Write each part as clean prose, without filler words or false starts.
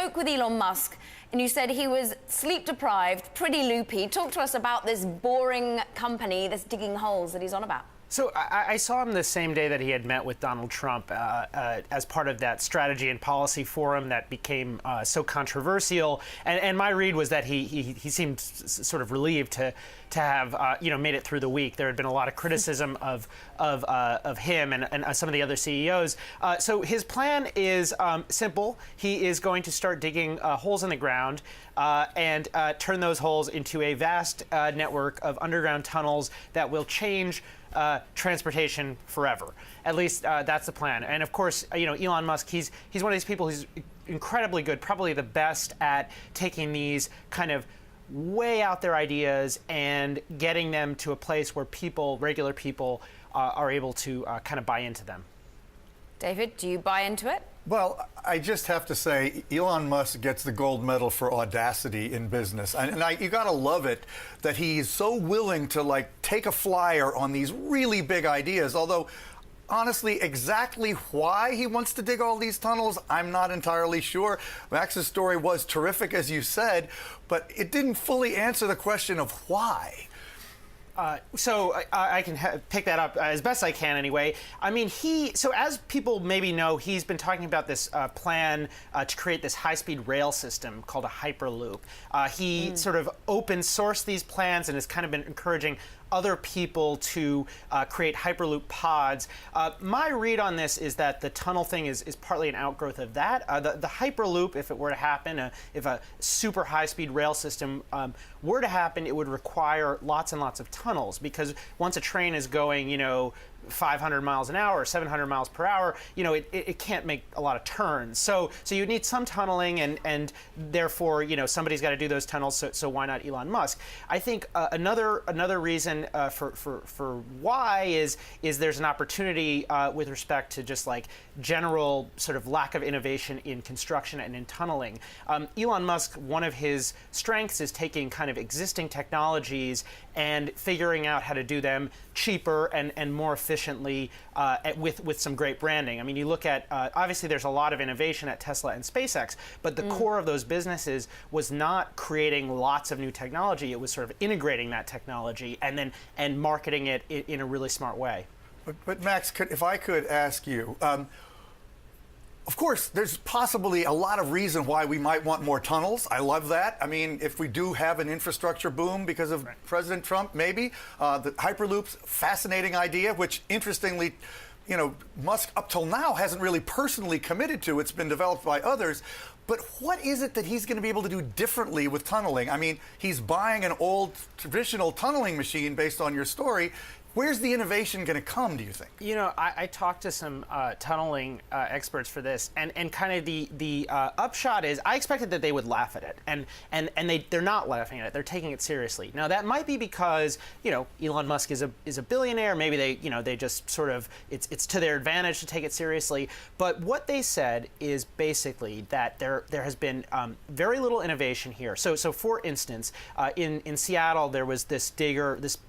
spoke with Elon Musk and you said he was sleep deprived, pretty loopy. Talk to us about this boring company that's digging holes that he's on about. So I saw him the same day that he had met with Donald Trump as part of that strategy and policy forum that became so controversial. And my read was that he seemed sort of relieved to have made it through the week. There had been a lot of criticism of him and some of the other CEOs. So his plan is simple. He is going to start digging holes in the ground and turn those holes into a vast network of underground tunnels that will change transportation forever. At least that's the plan. And of course, Elon Musk, he's one of these people who's incredibly good, probably the best at taking these kind of way out there ideas and getting them to a place where regular people, are able to kind of buy into them. David, do you buy into it? Well, I just have to say, Elon Musk gets the gold medal for audacity in business. You got to love it that he's so willing to, take a flyer on these really big ideas. Although, honestly, exactly why he wants to dig all these tunnels, I'm not entirely sure. Max's story was terrific, as you said, but it didn't fully answer the question of why. So I can pick that up as best I can anyway. I mean, so as people maybe know, he's been talking about this plan to create this high-speed rail system called a Hyperloop. He sort of open sourced these plans and has kind of been encouraging other people to create Hyperloop pods. My read on this is that the tunnel thing is partly an outgrowth of that. The Hyperloop, if it were to happen, if a super high-speed rail system were to happen, it would require lots and lots of tunnels, because once a train is going, 500 miles an hour, 700 miles per hour, it can't make a lot of turns. So you need some tunneling, and therefore, somebody's got to do those tunnels. So why not Elon Musk? I think another reason for why is there's an opportunity with respect to just general sort of lack of innovation in construction and in tunneling. Elon Musk, one of his strengths is taking kind of existing technologies and figuring out how to do them cheaper and more efficiently with some great branding. I mean, you look at, obviously there's a lot of innovation at Tesla and SpaceX, but the core of those businesses was not creating lots of new technology. It was sort of integrating that technology and marketing it in a really smart way. But Max, if I could ask you, of course, there's possibly a lot of reason why we might want more tunnels. I love that. I mean, if we do have an infrastructure boom because of President Trump, maybe. The Hyperloop's fascinating idea, which interestingly, Musk up till now hasn't really personally committed to. It's been developed by others. But what is it that he's going to be able to do differently with tunneling? I mean, he's buying an old traditional tunneling machine based on your story. Where's the innovation going to come, do you think? I talked to some tunneling experts for this, and kind of the upshot is I expected that they would laugh at it, and they're not laughing at it. They're taking it seriously. Now that might be because Elon Musk is a billionaire. Maybe they just sort of it's to their advantage to take it seriously. But what they said is basically that there has been very little innovation here. So for instance, in Seattle there was this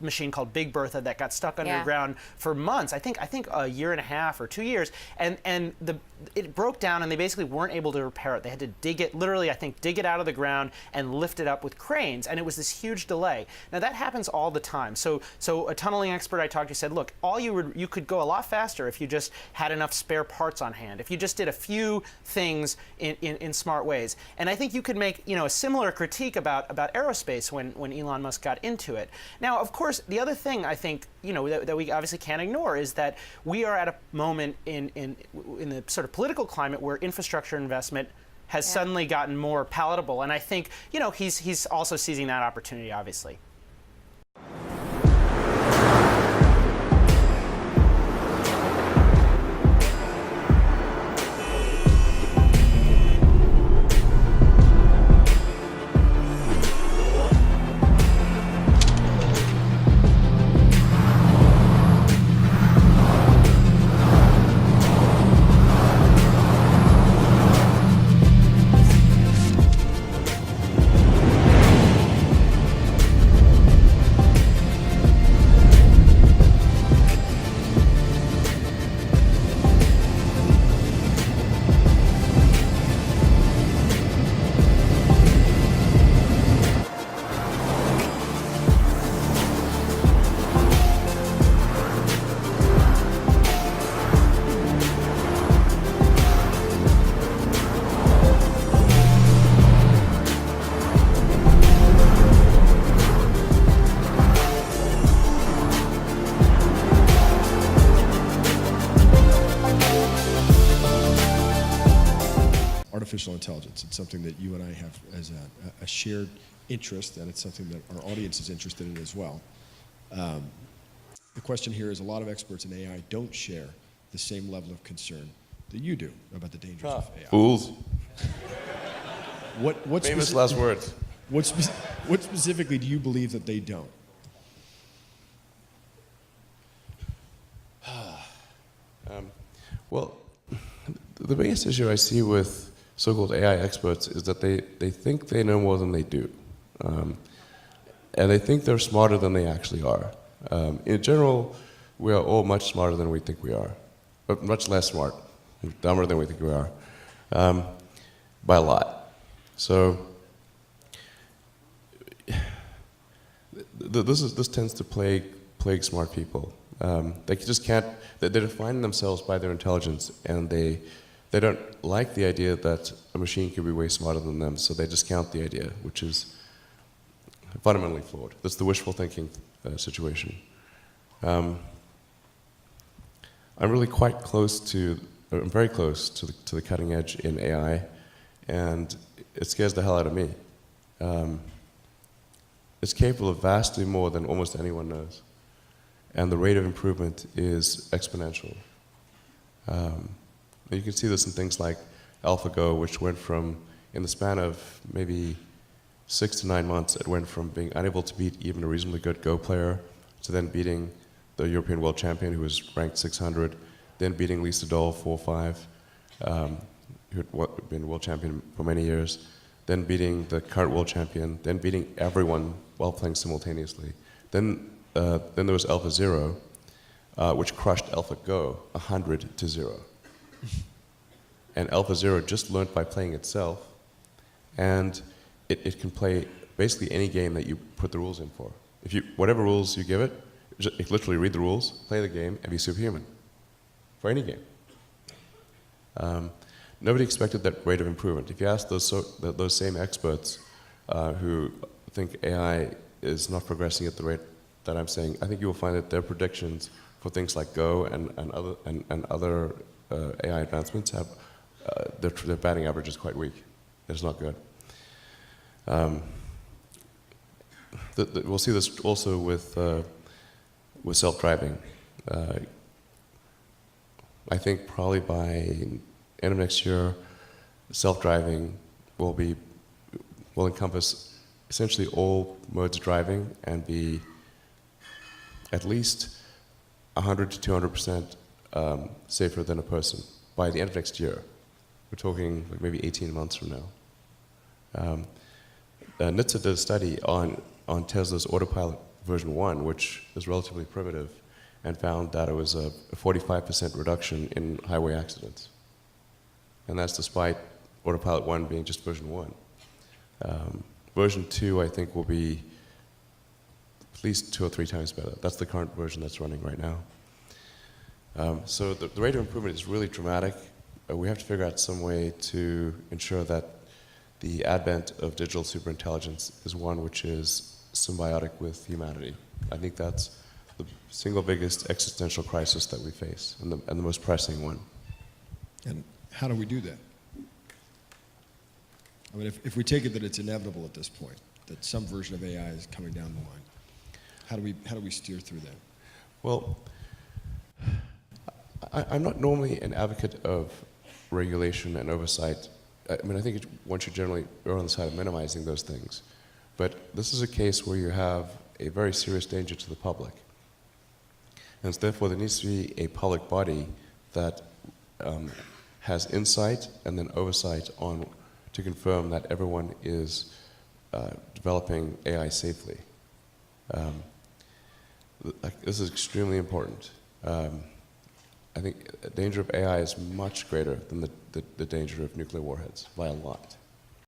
machine called Big Bertha that got stuck underground for months. I think a year and a half or 2 years, and it broke down, and they basically weren't able to repair it. They had to dig it, literally, I think, dig it out of the ground and lift it up with cranes, and it was this huge delay. Now that happens all the time. So a tunneling expert I talked to said, look, you could go a lot faster if you just had enough spare parts on hand, if you just did a few things in smart ways. And I think you could make a similar critique about aerospace when Elon Musk got into it. Now, of course, the other thing I think that we obviously can't ignore is that we are at a moment in the sort of political climate where infrastructure investment has suddenly gotten more palatable, and I think he's also seizing that opportunity, obviously. artificial intelligence. It's something that you and I have as a shared interest, and it's something that our audience is interested in as well. The question here is, a lot of experts in AI don't share the same level of concern that you do about the dangers of AI. Fools. What Famous last words. What specifically do you believe that they don't? Well, the biggest issue I see with so-called AI experts is that they think they know more than they do. And they think they're smarter than they actually are. In general, we are all much smarter than we think we are, but much less smart, dumber than we think we are, by a lot. So this tends to plague smart people. They just can't. They define themselves by their intelligence, and they don't like the idea that a machine could be way smarter than them. So they discount the idea, which is fundamentally flawed. That's the wishful thinking situation. I'm really quite close to, I'm very close to the cutting edge in AI, and it scares the hell out of me. It's capable of vastly more than almost anyone knows, and the rate of improvement is exponential. You can see this in things like AlphaGo, which went from, in the span of maybe 6 to 9 months, it went from being unable to beat even a reasonably good Go player to then beating the European world champion, who was ranked 600, then beating Lisa Doll 4-5, who had been world champion for many years, then beating the current world champion, then beating everyone while playing simultaneously. Then there was AlphaZero, which crushed AlphaGo 100-0. And AlphaZero just learned by playing itself, and it can play basically any game that you put the rules in for. Whatever rules you give it, it literally read the rules, play the game, and be superhuman for any game. Nobody expected that rate of improvement. If you ask those same experts who think AI is not progressing at the rate that I'm saying, I think you will find that their predictions for things like Go and other AI advancements have their batting average is quite weak. It's not good. We'll see this also with self-driving. I think probably by end of next year, self-driving will encompass essentially all modes of driving and be at least 100 to 200% safer than a person by the end of next year. We're talking like maybe 18 months from now. NHTSA did a study on Tesla's Autopilot version 1, which is relatively primitive, and found that it was a 45% reduction in highway accidents. And that's despite Autopilot 1 being just version 1. Version 2, I think, will be at least 2 or 3 times better. That's the current version that's running right now. So the rate of improvement is really dramatic. We have to figure out some way to ensure that the advent of digital superintelligence is one which is symbiotic with humanity. I think that's the single biggest existential crisis that we face, and the most pressing one. And how do we do that? I mean, if we take it that it's inevitable at this point, that some version of AI is coming down the line, how do we steer through that? Well, I'm not normally an advocate of regulation and oversight. I mean, I think one should generally err on the side of minimizing those things. But this is a case where you have a very serious danger to the public. And so therefore, there needs to be a public body that has insight and then oversight to confirm that everyone is developing AI safely. This is extremely important. I think the danger of AI is much greater than the danger of nuclear warheads by a lot.